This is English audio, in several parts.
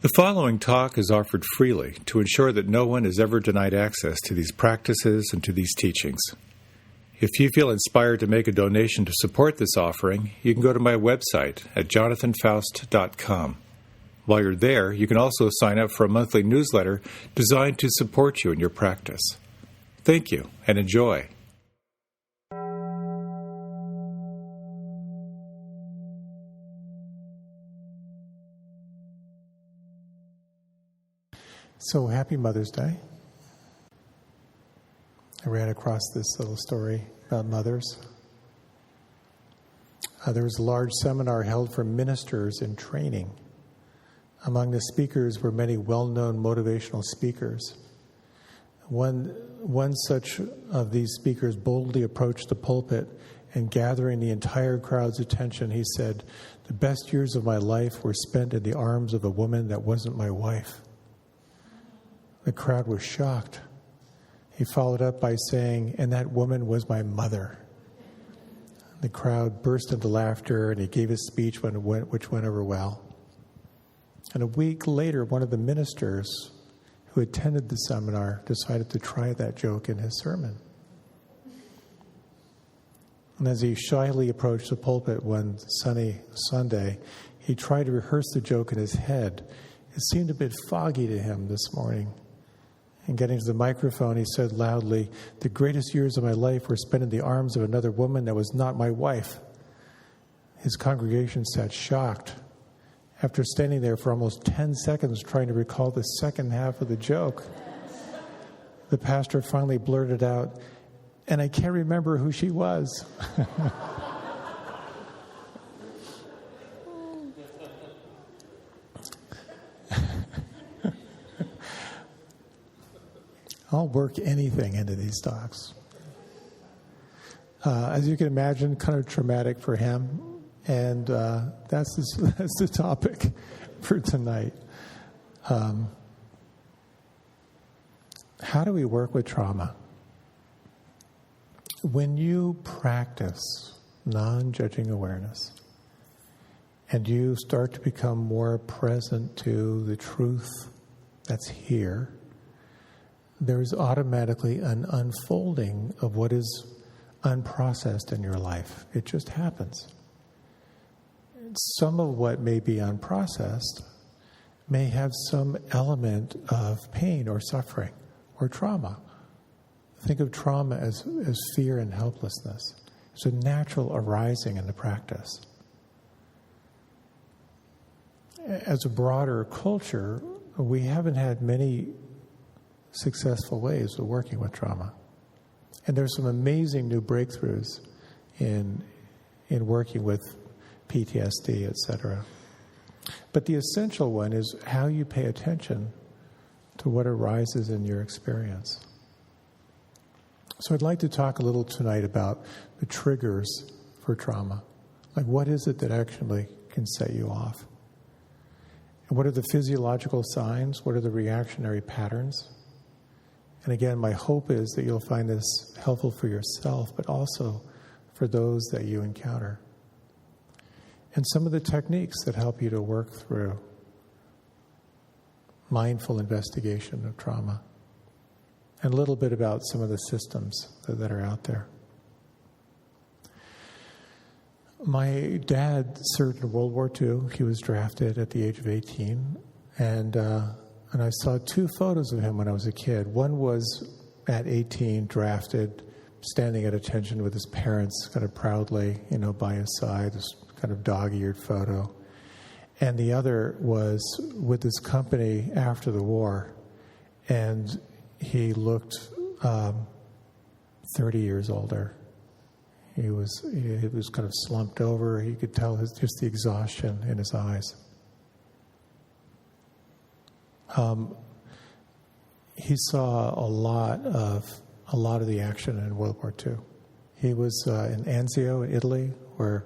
The following talk is offered freely to ensure that no one is ever denied access to these practices and to these teachings. If you feel inspired to make a donation to support this offering, you can go to my website at jonathanfoust.com. While you're there, you can also sign up for a monthly newsletter designed to support you in your practice. Thank you, and enjoy. So, happy Mother's Day. I ran across this little story about mothers. There was a large seminar held for ministers in training. Among the speakers were many well-known motivational speakers. One such of these speakers boldly approached the pulpit and, gathering the entire crowd's attention, he said, "The best years of my life were spent in the arms of a woman that wasn't my wife." The crowd was shocked. He followed up by saying, "And that woman was my mother." The crowd burst into laughter, and he gave his speech which went over well. And a week later, one of the ministers who attended the seminar decided to try that joke in his sermon. And as he shyly approached the pulpit one sunny Sunday, he tried to rehearse the joke in his head. It seemed a bit foggy to him this morning. And getting to the microphone, he said loudly, "The greatest years of my life were spent in the arms of another woman that was not my wife." His congregation sat shocked. After standing there for almost 10 seconds trying to recall the second half of the joke, the pastor finally blurted out, "And I can't remember who she was." I'll work anything into these talks. As you can imagine, kind of traumatic for him. And that's the topic for tonight. How do we work with trauma? When you practice non-judging awareness and you start to become more present to the truth that's here, there's automatically an unfolding of what is unprocessed in your life. It just happens. Some of what may be unprocessed may have some element of pain or suffering or trauma. Think of trauma as fear and helplessness. It's a natural arising in the practice. As a broader culture, we haven't had many successful ways of working with trauma. And there's some amazing new breakthroughs in working with PTSD, etc. But the essential one is how you pay attention to what arises in your experience. So I'd like to talk a little tonight about the triggers for trauma. Like, what is it that actually can set you off? And what are the physiological signs? What are the reactionary patterns? And again, my hope is that you'll find this helpful for yourself, but also for those that you encounter. And some of the techniques that help you to work through mindful investigation of trauma. And a little bit about some of the systems that are out there. My dad served in World War II. He was drafted at the age of 18. And I saw two photos of him when I was a kid. One was at 18, drafted, standing at attention with his parents, kind of proudly, by his side, this kind of dog-eared photo. And the other was with his company after the war. And he looked 30 years older. He was kind of slumped over. You could tell just the exhaustion in his eyes. He saw a lot of the action in World War II. He was in Anzio, in Italy, where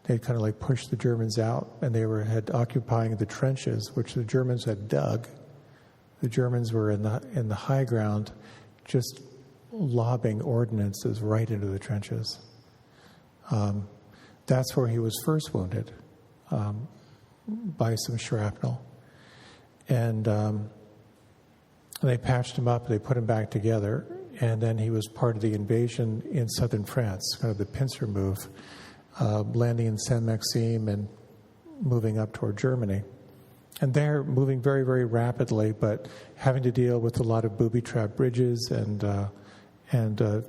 they kind of like pushed the Germans out, and they had occupying the trenches, which the Germans had dug. The Germans were in the high ground, just lobbing ordnances right into the trenches. That's where he was first wounded by some shrapnel. And they patched him up, they put him back together, and then he was part of the invasion in southern France, kind of the pincer move, landing in Saint-Maxime and moving up toward Germany. And they're moving very, very rapidly, but having to deal with a lot of booby-trap bridges and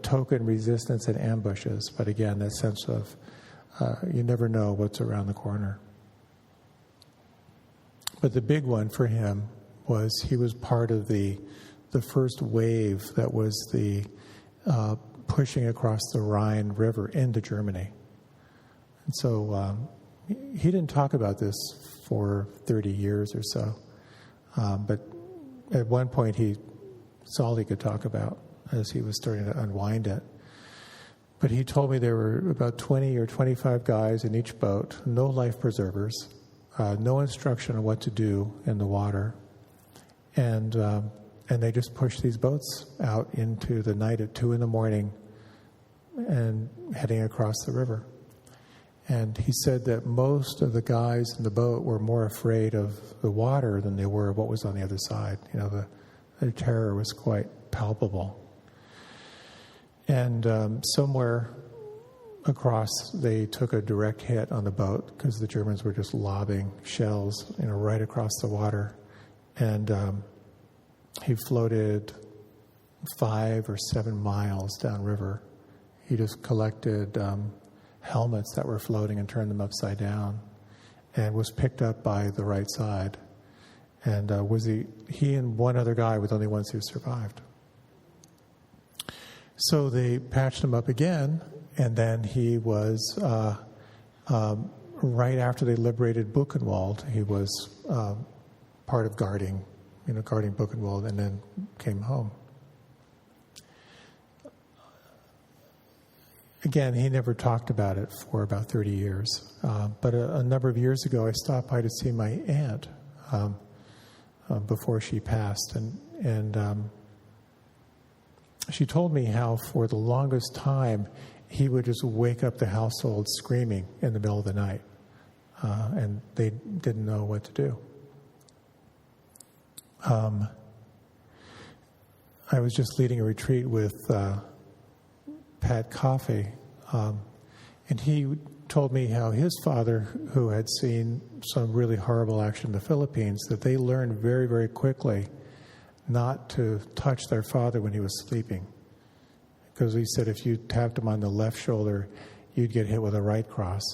token resistance and ambushes. But again, that sense of you never know what's around the corner. But the big one for him was he was part of the first wave that was the pushing across the Rhine River into Germany. And so he didn't talk about this for 30 years or so. But at one point, it's all he could talk about as he was starting to unwind it. But he told me there were about 20 or 25 guys in each boat, no life preservers, no instruction on what to do in the water. And they just pushed these boats out into the night at 2 a.m. and heading across the river. And he said that most of the guys in the boat were more afraid of the water than they were of what was on the other side. You know, the terror was quite palpable. And somewhere across, they took a direct hit on the boat because the Germans were just lobbing shells, right across the water. And he floated 5 or 7 miles downriver. He just collected helmets that were floating and turned them upside down, and was picked up by the right side. And he and one other guy were the only ones who survived. So they patched him up again, and then he was right after they liberated Buchenwald. He was part of guarding Buchenwald, and then came home. Again, he never talked about it for about 30 years. But a number of years ago, I stopped by to see my aunt before she passed. And she told me how for the longest time, he would just wake up the household screaming in the middle of the night. And they didn't know what to do. I was just leading a retreat with Pat Coffey, and he told me how his father, who had seen some really horrible action in the Philippines, that they learned very, very quickly not to touch their father when he was sleeping. Because he said if you tapped him on the left shoulder, you'd get hit with a right cross,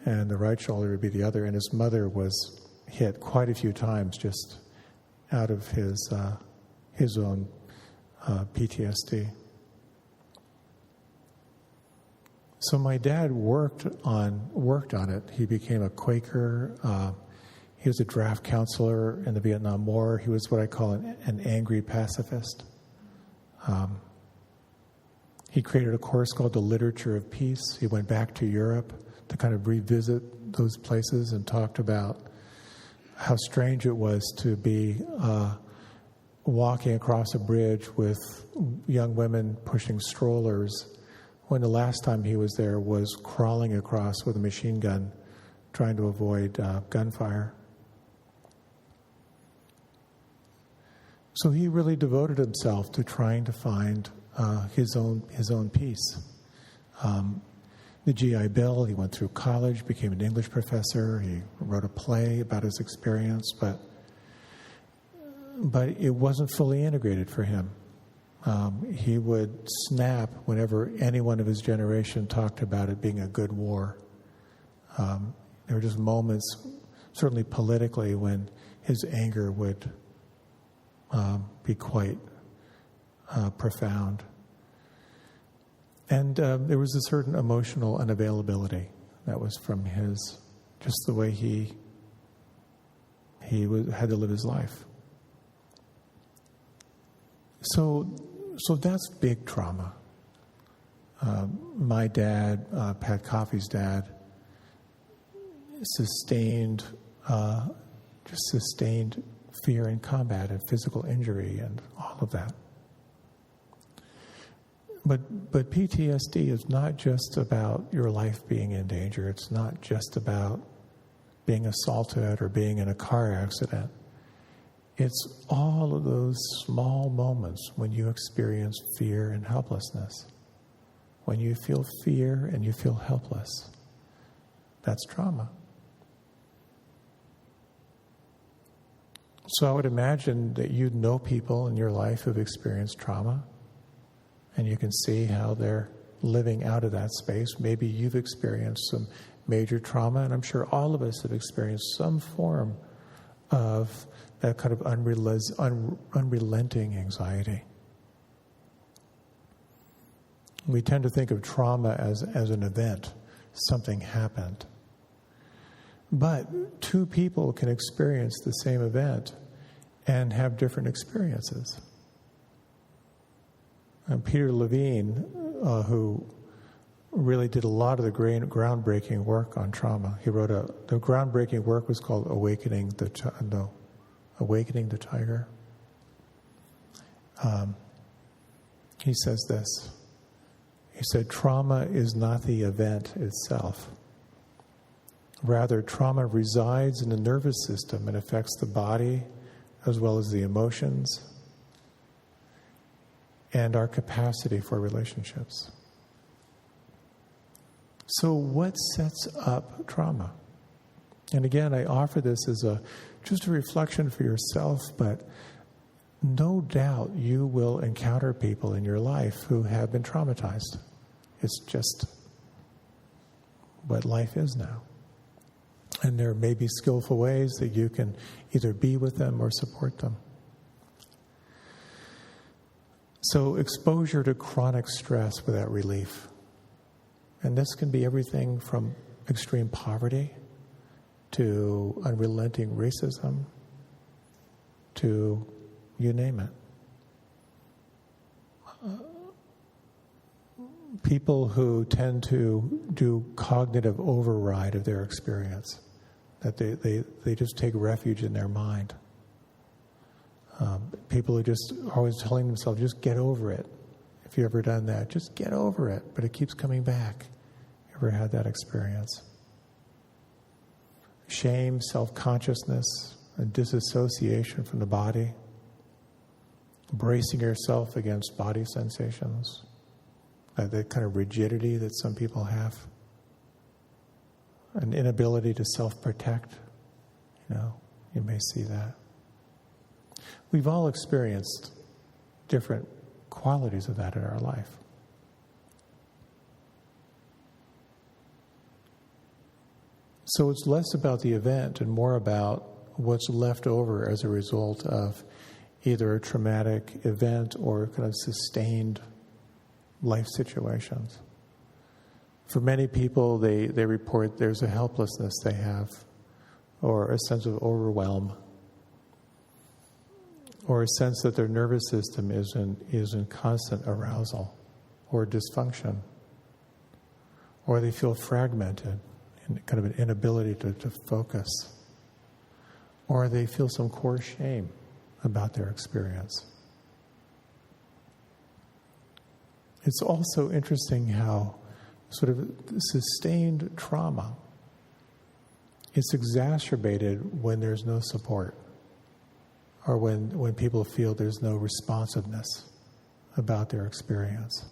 and the right shoulder would be the other. And his mother was hit quite a few times just out of his own PTSD. So my dad worked on it. He became a Quaker. He was a draft counselor in the Vietnam War. He was what I call an angry pacifist. He created a course called The Literature of Peace. He went back to Europe to kind of revisit those places and talked about how strange it was to be walking across a bridge with young women pushing strollers, when the last time he was there was crawling across with a machine gun, trying to avoid gunfire. So he really devoted himself to trying to find his own peace. The GI Bill, he went through college, became an English professor. He wrote a play about his experience, but it wasn't fully integrated for him. He would snap whenever anyone of his generation talked about it being a good war. There were just moments, certainly politically, when his anger would be quite profound. And there was a certain emotional unavailability that was from just the way he had to live his life. So that's big trauma. My dad, Pat Coffey's dad, sustained fear in combat and physical injury and all of that. But PTSD is not just about your life being in danger. It's not just about being assaulted or being in a car accident. It's all of those small moments when you experience fear and helplessness. When you feel fear and you feel helpless, that's trauma. So I would imagine that you know people in your life who've experienced trauma, and you can see how they're living out of that space. Maybe you've experienced some major trauma, and I'm sure all of us have experienced some form of that kind of unrelenting anxiety. We tend to think of trauma as an event. Something happened. But two people can experience the same event and have different experiences. And Peter Levine, who really did a lot of the groundbreaking work on trauma, he wrote the groundbreaking work was called Awakening the Tiger. He says this. He said, trauma is not the event itself. Rather, trauma resides in the nervous system and affects the body as well as the emotions and our capacity for relationships. So what sets up trauma? And again, I offer this as just a reflection for yourself, but no doubt you will encounter people in your life who have been traumatized. It's just what life is now. And there may be skillful ways that you can either be with them or support them. So exposure to chronic stress without relief. And this can be everything from extreme poverty to unrelenting racism to you name it. People who tend to do cognitive override of their experience, that they just take refuge in their mind. People who just are always telling themselves, just get over it. If you've ever done that, just get over it, but it keeps coming back. You ever had that experience? Shame, self-consciousness, and disassociation from the body. Bracing yourself against body sensations. That kind of rigidity that some people have. An inability to self-protect. You may see that. We've all experienced different qualities of that in our life. So it's less about the event and more about what's left over as a result of either a traumatic event or kind of sustained life situations. For many people, they report there's a helplessness they have, or a sense of overwhelm, or a sense that their nervous system is in constant arousal or dysfunction, or they feel fragmented, and kind of an inability to focus, or they feel some core shame about their experience. It's also interesting how sort of sustained trauma is exacerbated when there's no support, or when people feel there's no responsiveness about their experience.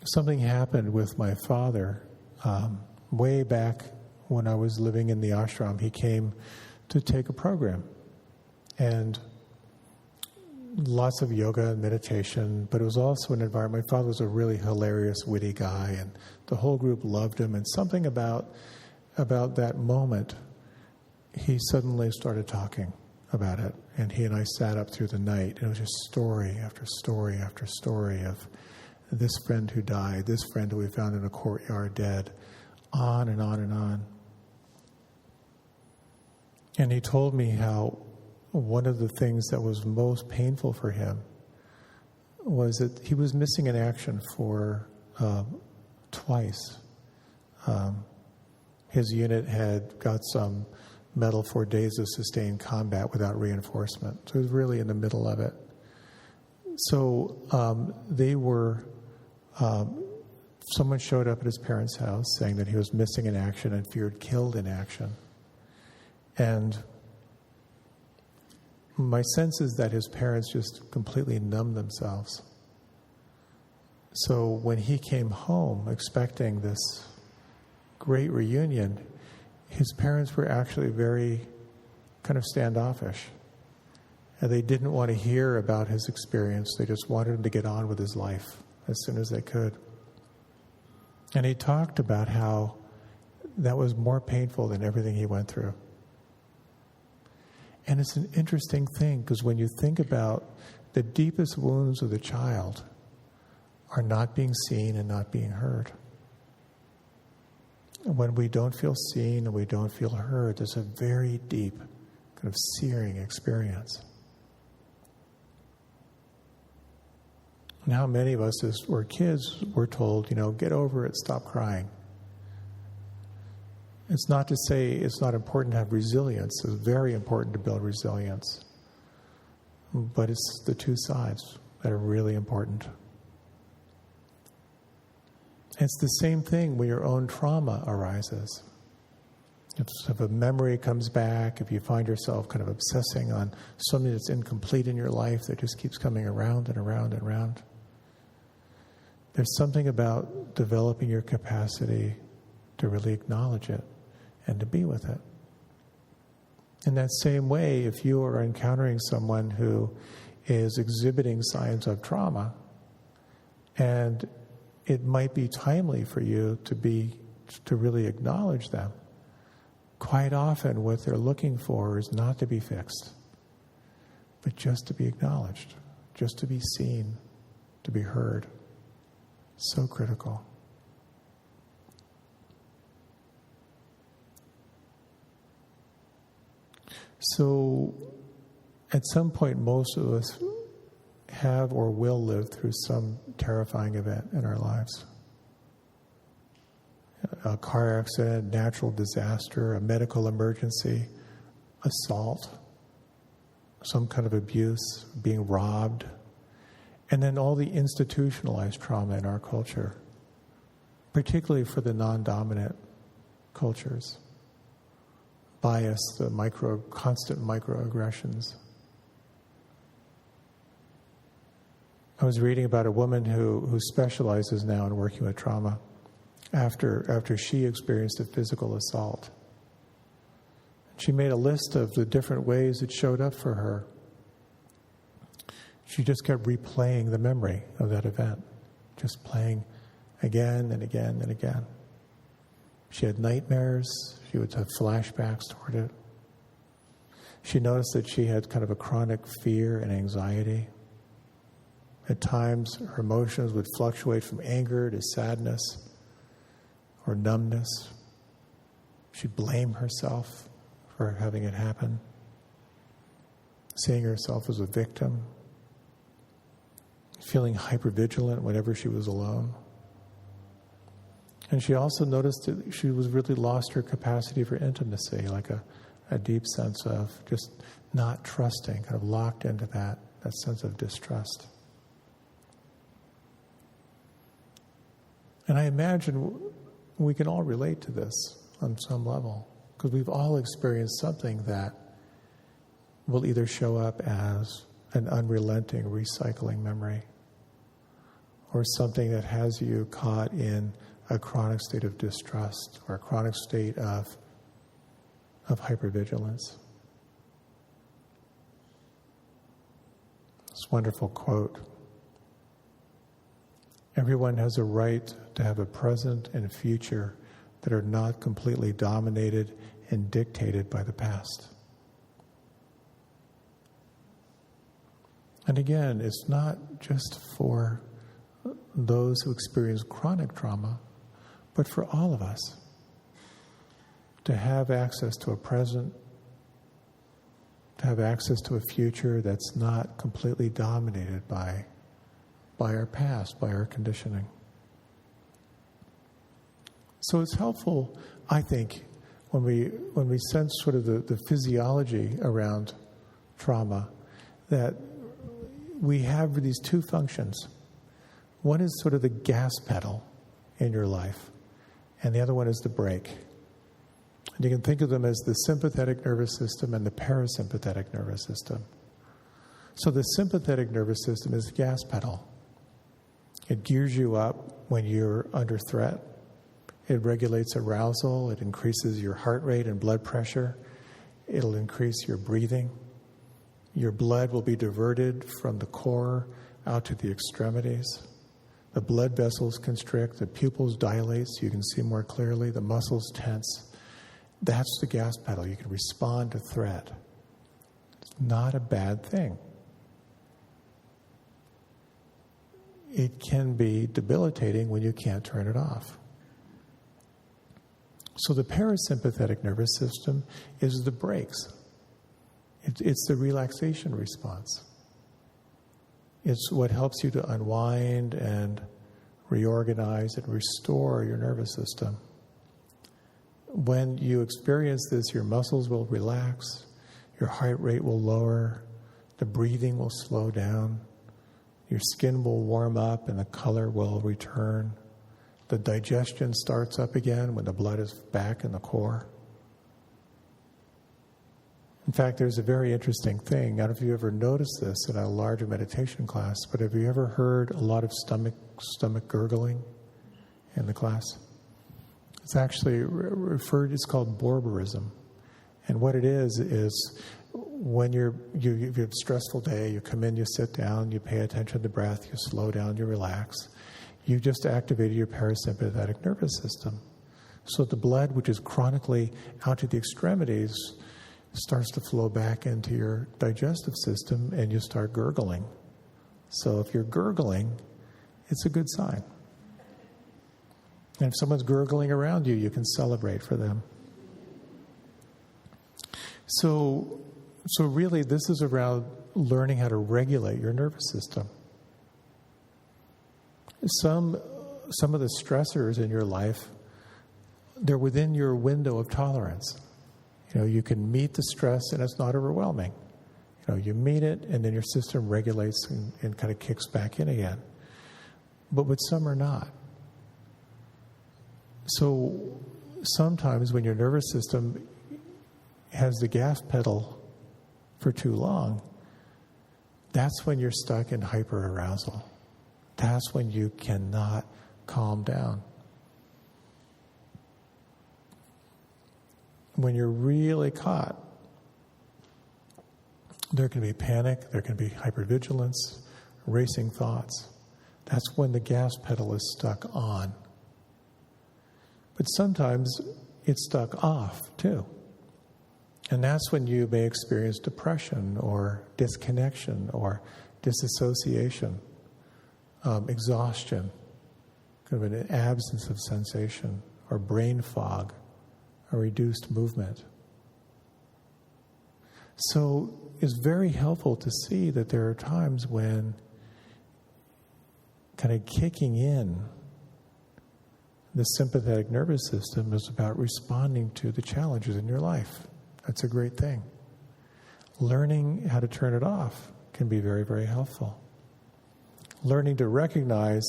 Something happened with my father way back when I was living in the ashram. He came to take a program, and lots of yoga and meditation, but it was also an environment. My father was a really hilarious, witty guy, and the whole group loved him. And something about that moment, he suddenly started talking about it. And he and I sat up through the night. It was just story after story after story of this friend who died, this friend who we found in a courtyard dead, on and on and on. And he told me how one of the things that was most painful for him was that he was missing in action for twice. His unit had got some medal for days of sustained combat without reinforcement. So he was really in the middle of it. So someone showed up at his parents' house saying that he was missing in action and feared killed in action. And my sense is that his parents just completely numbed themselves. So when he came home expecting this great reunion, his parents were actually very kind of standoffish. And they didn't want to hear about his experience. They just wanted him to get on with his life as soon as they could. And he talked about how that was more painful than everything he went through. And it's an interesting thing, because when you think about the deepest wounds of the child are not being seen and not being heard. And when we don't feel seen and we don't feel heard, there's a very deep kind of searing experience. And how many of us as we're kids were told, get over it, stop crying. It's not to say it's not important to have resilience. It's very important to build resilience. But it's the two sides that are really important. It's the same thing when your own trauma arises. If a memory comes back, if you find yourself kind of obsessing on something that's incomplete in your life that just keeps coming around and around and around, there's something about developing your capacity to really acknowledge it and to be with it. In that same way, if you are encountering someone who is exhibiting signs of trauma, and it might be timely for you to really acknowledge them, quite often what they're looking for is not to be fixed, but just to be acknowledged, just to be seen, to be heard. So critical. So, at some point, most of us have or will live through some terrifying event in our lives. A car accident, natural disaster, a medical emergency, assault, some kind of abuse, being robbed, and then all the institutionalized trauma in our culture, particularly for the non-dominant cultures. Bias, the constant microaggressions. I was reading about a woman who specializes now in working with trauma after she experienced a physical assault. She made a list of the different ways it showed up for her. She just kept replaying the memory of that event, just playing again and again and again. She had nightmares. She would have flashbacks toward it. She noticed that she had kind of a chronic fear and anxiety. At times, her emotions would fluctuate from anger to sadness or numbness. She'd blame herself for having it happen, seeing herself as a victim, feeling hypervigilant whenever she was alone. And she also noticed that she was really lost her capacity for intimacy, like a deep sense of just not trusting, kind of locked into that sense of distrust. And I imagine we can all relate to this on some level, because we've all experienced something that will either show up as an unrelenting recycling memory or something that has you caught in a chronic state of distrust or a chronic state of hypervigilance. This wonderful quote. Everyone has a right to have a present and a future that are not completely dominated and dictated by the past. And again, it's not just for those who experience chronic trauma, but for all of us to have access to a present, to have access to a future that's not completely dominated by our past, by our conditioning. So it's helpful, I think, when we sense sort of the physiology around trauma, that we have these two functions. One is sort of the gas pedal in your life, and the other one is the brake. And you can think of them as the sympathetic nervous system and the parasympathetic nervous system. So the sympathetic nervous system is the gas pedal. It gears you up when you're under threat. It regulates arousal. It increases your heart rate and blood pressure. It'll increase your breathing. Your blood will be diverted from the core out to the extremities. The blood vessels constrict. The pupils dilate so you can see more clearly. The muscles tense. That's the gas pedal. You can respond to threat. It's not a bad thing. It can be debilitating when you can't turn it off. So the parasympathetic nervous system is the brakes. It's the relaxation response. It's what helps you to unwind and reorganize and restore your nervous system. When you experience this, your muscles will relax, your heart rate will lower, the breathing will slow down, your skin will warm up and the color will return. The digestion starts up again when the blood is back in the core. In fact, there's a very interesting thing. I don't know if you ever noticed this in a larger meditation class, but have you ever heard a lot of stomach gurgling in the class? It's actually it's called borborism. And what it is when you have a stressful day, you come in, you sit down, you pay attention to the breath, you slow down, you relax. You just activated your parasympathetic nervous system. So the blood, which is chronically out to the extremities, starts to flow back into your digestive system and you start gurgling. So if you're gurgling, it's a good sign. And if someone's gurgling around you, you can celebrate for them. So really this is around learning how to regulate your nervous system. Some of the stressors in your life, they're within your window of tolerance. You can meet the stress and it's not overwhelming. You meet it and then your system regulates and kind of kicks back in again. But with some are not. So sometimes when your nervous system has the gas pedal for too long, that's when you're stuck in hyperarousal. That's when you cannot calm down. When you're really caught, there can be panic, there can be hypervigilance, racing thoughts. That's when the gas pedal is stuck on. But sometimes it's stuck off too. And that's when you may experience depression or disconnection or disassociation, exhaustion, kind of an absence of sensation, or brain fog, or reduced movement. So it's very helpful to see that there are times when kind of kicking in the sympathetic nervous system is about responding to the challenges in your life. That's a great thing. Learning how to turn it off can be very, very helpful. Learning to recognize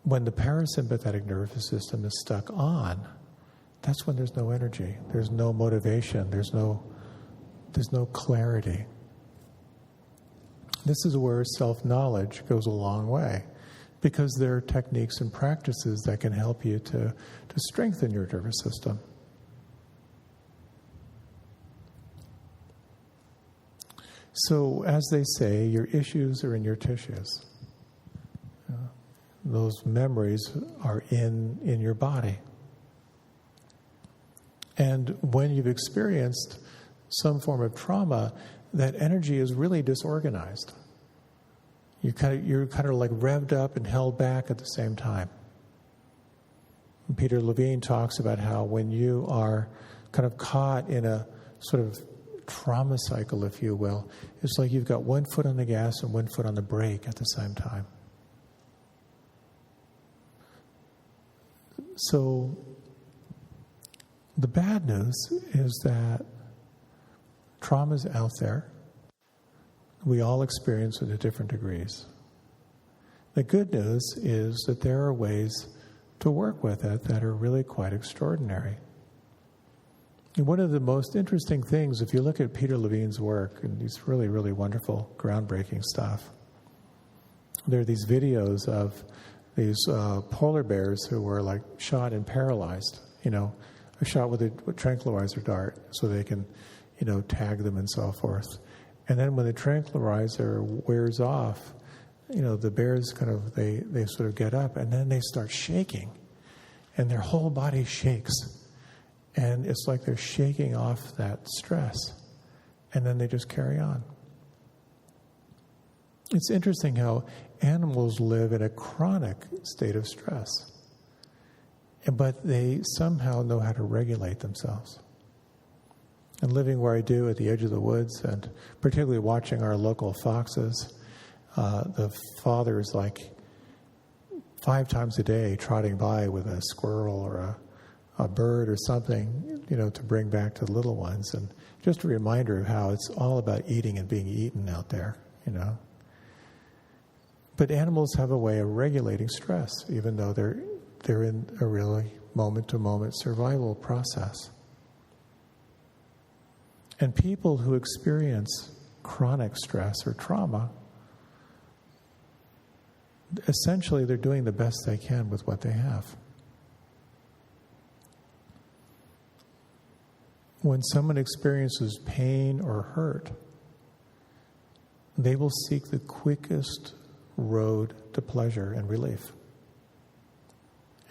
when the parasympathetic nervous system is stuck on, that's when there's no energy, there's no motivation, there's no clarity. This is where self-knowledge goes a long way, because there are techniques and practices that can help you to strengthen your nervous system. So, as they say, your issues are in your tissues. Those memories are in your body. And when you've experienced some form of trauma, that energy is really disorganized. You're kind of like revved up and held back at the same time. And Peter Levine talks about how when you are kind of caught in a sort of trauma cycle, if you will, it's like you've got one foot on the gas and one foot on the brake at the same time. So the bad news is that trauma's out there. We all experience it at different degrees. The good news is that there are ways to work with it that are really quite extraordinary. And one of the most interesting things, if you look at Peter Levine's work, and he's really, really wonderful, groundbreaking stuff, there are these videos of these polar bears who were like shot and paralyzed, shot with a tranquilizer dart so they can, tag them and so forth. And then when the tranquilizer wears off, the bears they sort of get up and then they start shaking and their whole body shakes. And it's like they're shaking off that stress. And then they just carry on. It's interesting how animals live in a chronic state of stress. But they somehow know how to regulate themselves. And living where I do at the edge of the woods, and particularly watching our local foxes, the father is like 5 times a day trotting by with a squirrel or a bird or something, to bring back to the little ones. And just a reminder of how it's all about eating and being eaten out there, But animals have a way of regulating stress, even though they're in a really moment-to-moment survival process. And people who experience chronic stress or trauma, essentially they're doing the best they can with what they have. When someone experiences pain or hurt, they will seek the quickest road to pleasure and relief.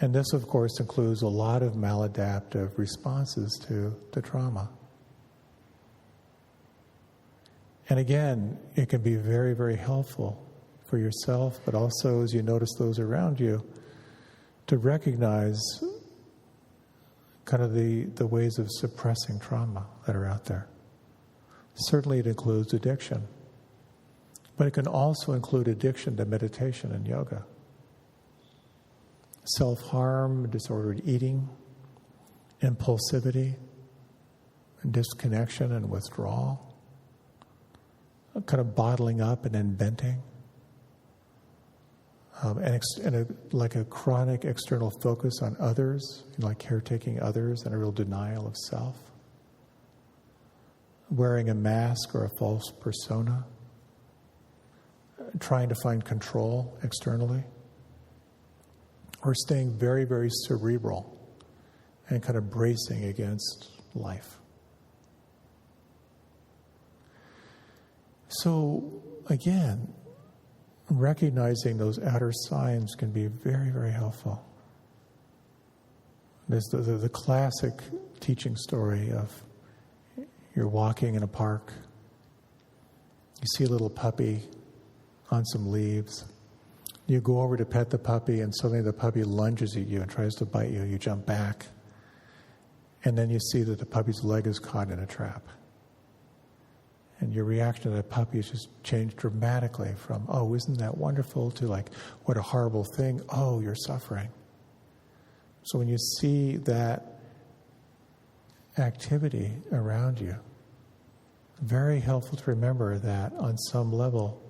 And this, of course, includes a lot of maladaptive responses to the trauma. And again, it can be very, very helpful for yourself, but also as you notice those around you, to recognize kind of the ways of suppressing trauma that are out there. Certainly it includes addiction, but it can also include addiction to meditation and yoga. Self-harm, disordered eating, impulsivity, disconnection and withdrawal, kind of bottling up and then venting, like a chronic external focus on others, like caretaking others and a real denial of self, wearing a mask or a false persona, trying to find control externally, or staying very, very cerebral and kind of bracing against life. So, again, recognizing those outer signs can be very, very helpful. There's the classic teaching story of you're walking in a park, you see a little puppy on some leaves, you go over to pet the puppy and suddenly the puppy lunges at you and tries to bite you, you jump back, and then you see that the puppy's leg is caught in a trap. And your reaction to that puppy has just changed dramatically from, oh, isn't that wonderful, to like, what a horrible thing, oh, you're suffering. So when you see that activity around you, very helpful to remember that on some level,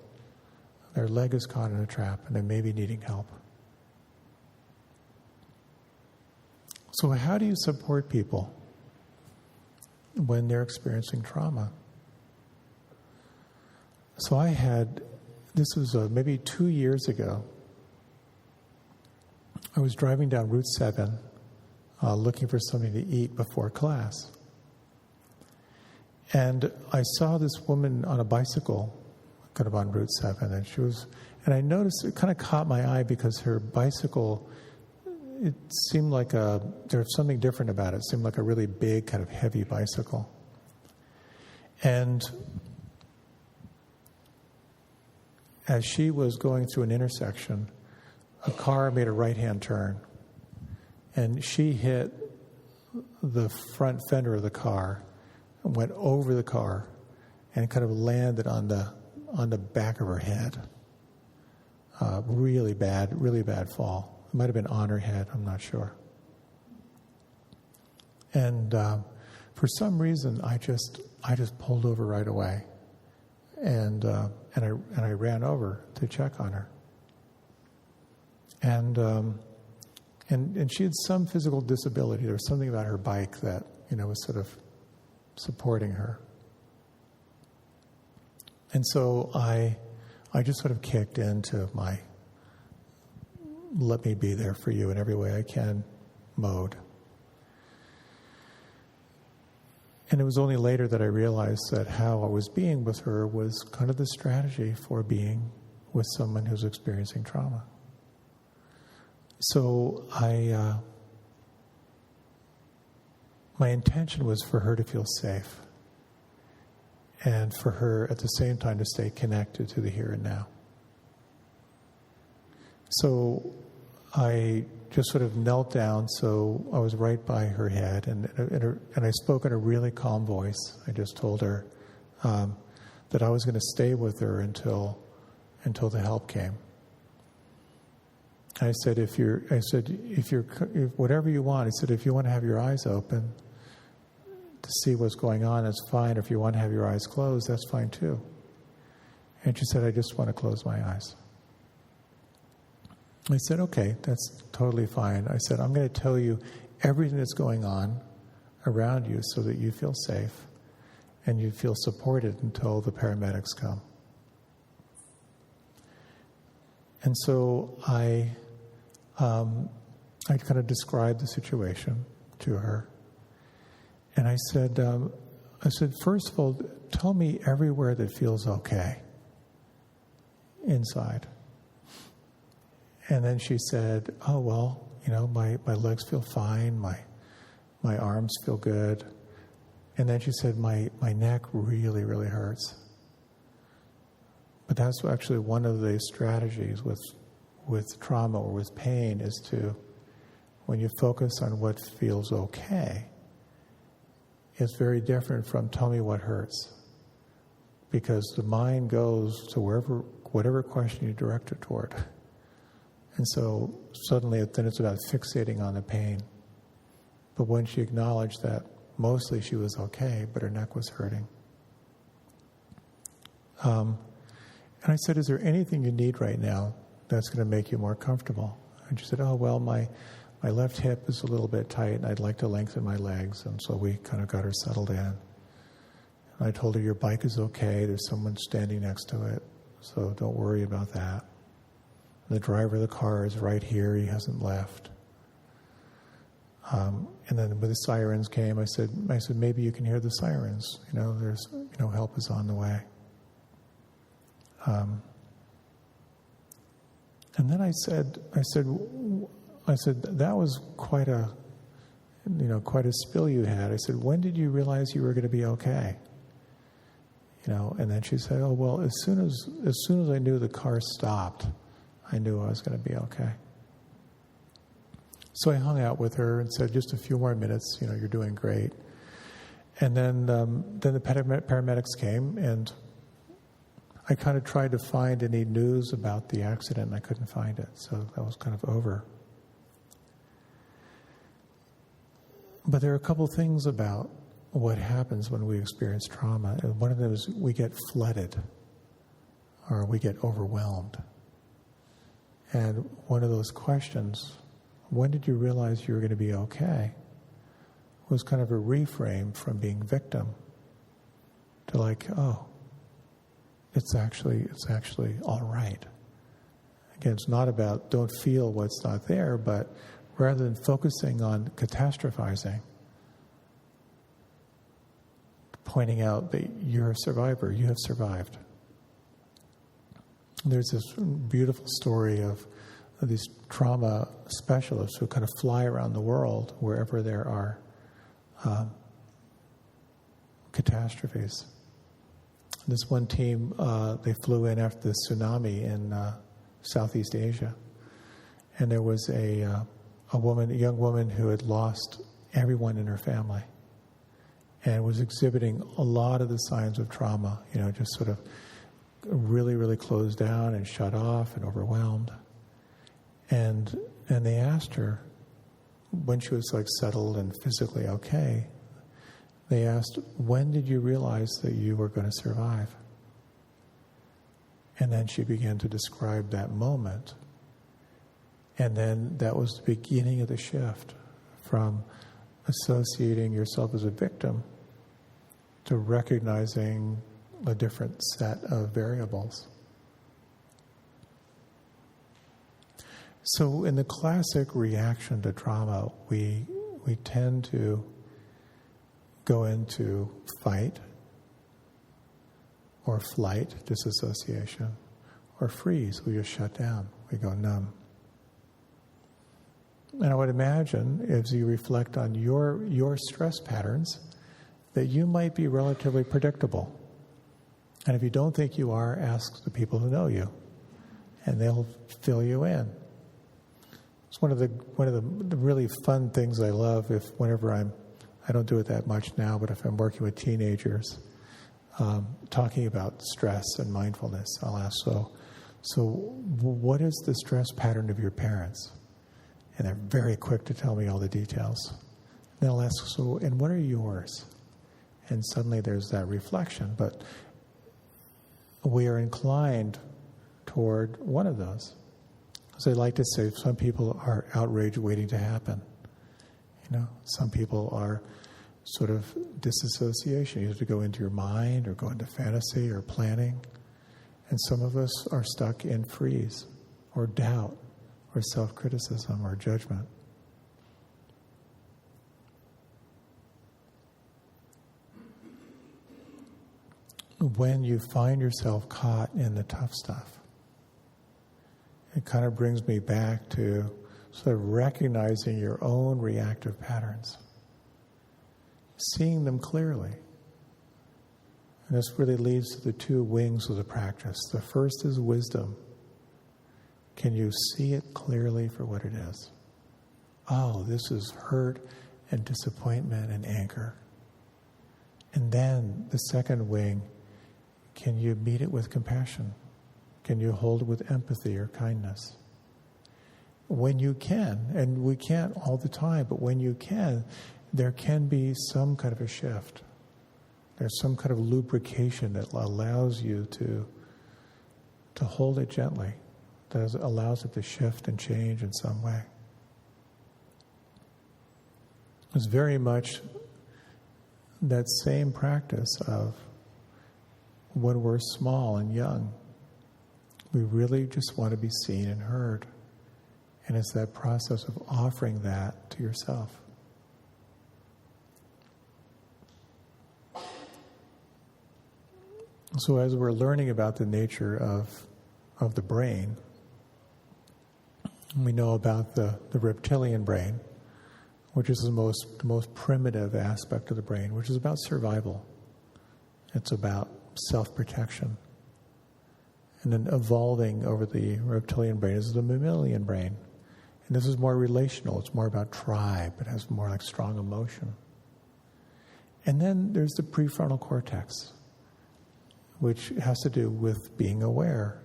their leg is caught in a trap and they may be needing help. So how do you support people when they're experiencing trauma? So this was maybe 2 years ago, I was driving down Route 7 looking for something to eat before class. And I saw this woman on a bicycle kind of on Route 7, and I noticed, it kind of caught my eye because her bicycle, it seemed like there was something different about it. It seemed like a really big, kind of heavy bicycle. And as she was going through an intersection, a car made a right-hand turn, and she hit the front fender of the car and went over the car and kind of landed on the back of her head. Really bad fall. It might have been on her head, I'm not sure. And for some reason, I just pulled over right away, and I ran over to check on her. And she had some physical disability. There was something about her bike that was sort of supporting her. And so I just sort of kicked into my let me be there for you in every way I can mode. And it was only later that I realized that how I was being with her was kind of the strategy for being with someone who's experiencing trauma. So my intention was for her to feel safe and for her at the same time to stay connected to the here and now. So I just sort of knelt down, so I was right by her head, and I spoke in a really calm voice. I just told her that I was going to stay with her until the help came. I said, if whatever you want. I said, if you want to have your eyes open to see what's going on, that's fine. Or if you want to have your eyes closed, that's fine too. And she said, I just want to close my eyes. I said, okay, that's totally fine. I said, I'm going to tell you everything that's going on around you so that you feel safe and you feel supported until the paramedics come. And so I kind of described the situation to her. And I said, first of all, tell me everywhere that feels okay inside. And then she said, oh, well, my legs feel fine, my arms feel good. And then she said, my neck really, really hurts. But that's actually one of the strategies with trauma or with pain is to, when you focus on what feels okay, it's very different from tell me what hurts. Because the mind goes to whatever question you direct it toward. And so suddenly then it's about fixating on the pain. But when she acknowledged that mostly she was okay, but her neck was hurting. And I said, is there anything you need right now that's going to make you more comfortable? And she said, oh, well, my left hip is a little bit tight and I'd like to lengthen my legs. And so we kind of got her settled in. And I told her, your bike is okay. There's someone standing next to it. So don't worry about that. The driver of the car is right here. He hasn't left. And then when the sirens came, I said, maybe you can hear the sirens. There's, help is on the way. And then I said, that was quite a spill you had. I said, when did you realize you were going to be okay? And then she said, oh, well, as soon as I knew the car stopped, I knew I was going to be okay. So I hung out with her and said, just a few more minutes, you're doing great. And then the paramedics came, and I kind of tried to find any news about the accident, and I couldn't find it. So that was kind of over. But there are a couple things about what happens when we experience trauma. And one of them is we get flooded, or we get overwhelmed. And one of those questions, when did you realize you were going to be okay, was kind of a reframe from being victim to like, oh, it's actually all right. Again, it's not about don't feel what's not there, but rather than focusing on catastrophizing, pointing out that you're a survivor, you have survived. There's this beautiful story of these trauma specialists who kind of fly around the world wherever there are catastrophes. This one team, they flew in after the tsunami in Southeast Asia, and there was a young woman who had lost everyone in her family and was exhibiting a lot of the signs of trauma, just sort of really, really closed down and shut off and overwhelmed. And they asked her, when she was like settled and physically okay, they asked, when did you realize that you were going to survive? And then she began to describe that moment. And then that was the beginning of the shift from associating yourself as a victim to recognizing a different set of variables. So in the classic reaction to trauma, we tend to go into fight or flight, disassociation, or freeze. We just shut down. We go numb. And I would imagine, as you reflect on your stress patterns, that you might be relatively predictable. And if you don't think you are, ask the people who know you, and they'll fill you in. It's one of the really fun things I love. Whenever I don't do it that much now, but if I'm working with teenagers, talking about stress and mindfulness, I'll ask, so what is the stress pattern of your parents? And they're very quick to tell me all the details. And I'll ask, and what are yours? And suddenly there's that reflection. But we are inclined toward one of those. As I like to say, some people are outrage waiting to happen. Some people are sort of disassociation. You have to go into your mind or go into fantasy or planning. And some of us are stuck in freeze or doubt or self-criticism or judgment. When you find yourself caught in the tough stuff, it kind of brings me back to sort of recognizing your own reactive patterns, seeing them clearly. And this really leads to the two wings of the practice. The first is wisdom. Can you see it clearly for what it is? Oh, this is hurt and disappointment and anger. And then the second wing, can you meet it with compassion? Can you hold it with empathy or kindness? When you can, and we can't all the time, but when you can, there can be some kind of a shift. There's some kind of lubrication that allows you to hold it gently, that allows it to shift and change in some way. It's very much that same practice of when we're small and young. We really just want to be seen and heard. And it's that process of offering that to yourself. So as we're learning about the nature of the brain, we know about the reptilian brain, which is the most primitive aspect of the brain, which is about survival. It's about self-protection. And then evolving over the reptilian brain is the mammalian brain. And this is more relational. It's more about tribe. It has more like strong emotion. And then there's the prefrontal cortex, which has to do with being aware.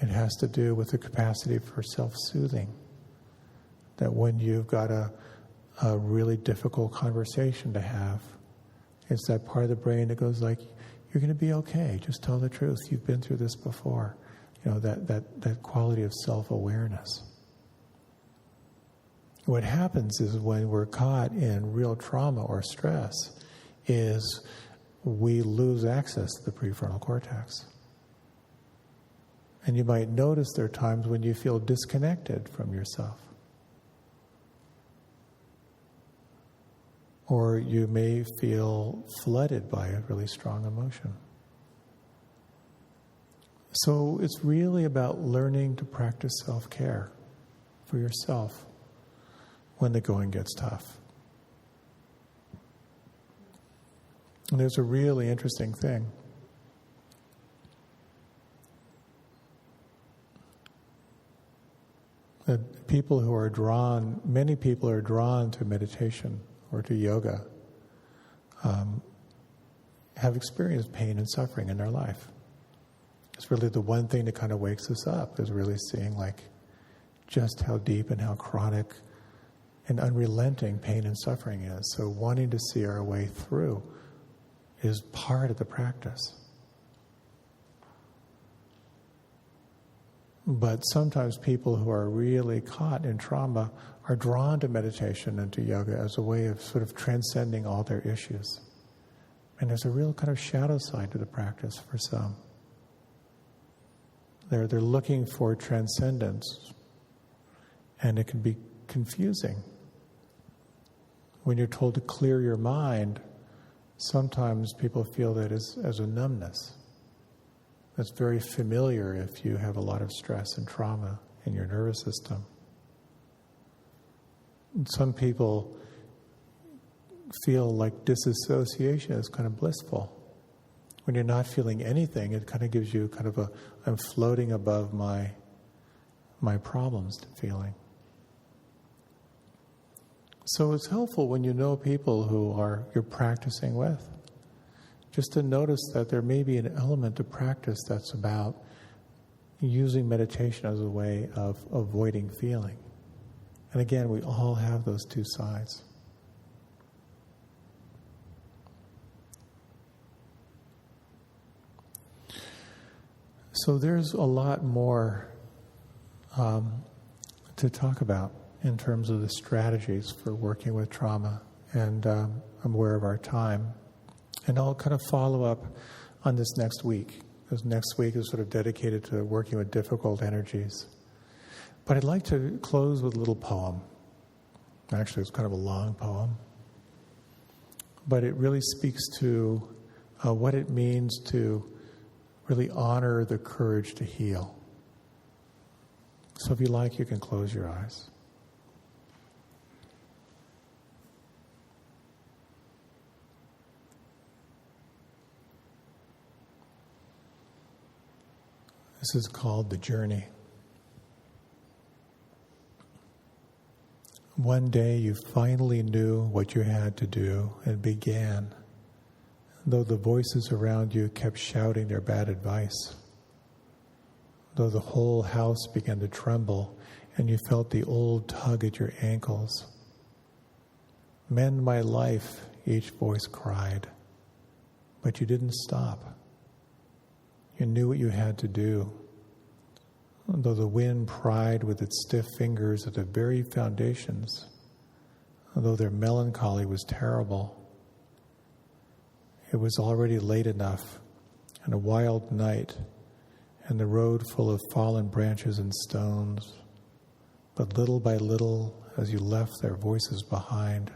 It has to do with the capacity for self-soothing. That when you've got a really difficult conversation to have, it's that part of the brain that goes like, you're going to be okay. Just tell the truth. You've been through this before. That quality of self-awareness. What happens is when we're caught in real trauma or stress is we lose access to the prefrontal cortex. And you might notice there are times when you feel disconnected from yourself. Or you may feel flooded by a really strong emotion. So it's really about learning to practice self-care for yourself when the going gets tough. And there's a really interesting thing. That many people are drawn to meditation or to yoga, have experienced pain and suffering in their life. It's really the one thing that kind of wakes us up, is really seeing like just how deep and how chronic and unrelenting pain and suffering is. So wanting to see our way through is part of the practice. But sometimes people who are really caught in trauma are drawn to meditation and to yoga as a way of sort of transcending all their issues. And there's a real kind of shadow side to the practice for some. They're looking for transcendence, and it can be confusing. When you're told to clear your mind, sometimes people feel that as a numbness. That's very familiar if you have a lot of stress and trauma in your nervous system. And some people feel like disassociation is kind of blissful. When you're not feeling anything, it kind of gives you kind of a, I'm floating above my problems feeling. So it's helpful when you know people who you're practicing with, just to notice that there may be an element to practice that's about using meditation as a way of avoiding feeling. And again, we all have those two sides. So there's a lot more to talk about in terms of the strategies for working with trauma. And I'm aware of our time. And I'll kind of follow up on this next week, because next week is sort of dedicated to working with difficult energies. But I'd like to close with a little poem. Actually, it's kind of a long poem. But it really speaks to what it means to really honor the courage to heal. So if you like, you can close your eyes. This is called The Journey. One day you finally knew what you had to do and began, though the voices around you kept shouting their bad advice, though the whole house began to tremble and you felt the old tug at your ankles. Mend my life, each voice cried, but you didn't stop. You knew what you had to do, though the wind pried with its stiff fingers at the very foundations, though their melancholy was terrible. It was already late enough, and a wild night, and the road full of fallen branches and stones. But little by little, as you left their voices behind,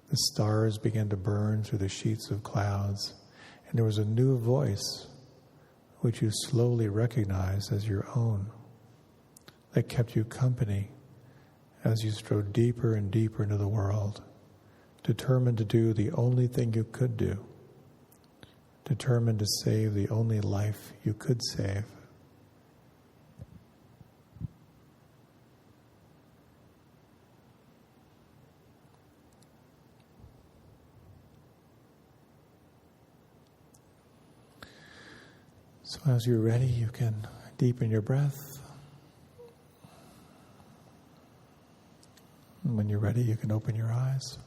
the stars began to burn through the sheets of clouds, and there was a new voice which you slowly recognized as your own, that kept you company as you strode deeper and deeper into the world, determined to do the only thing you could do, determined to save the only life you could save. So as you're ready, you can deepen your breath. And when you're ready, you can open your eyes.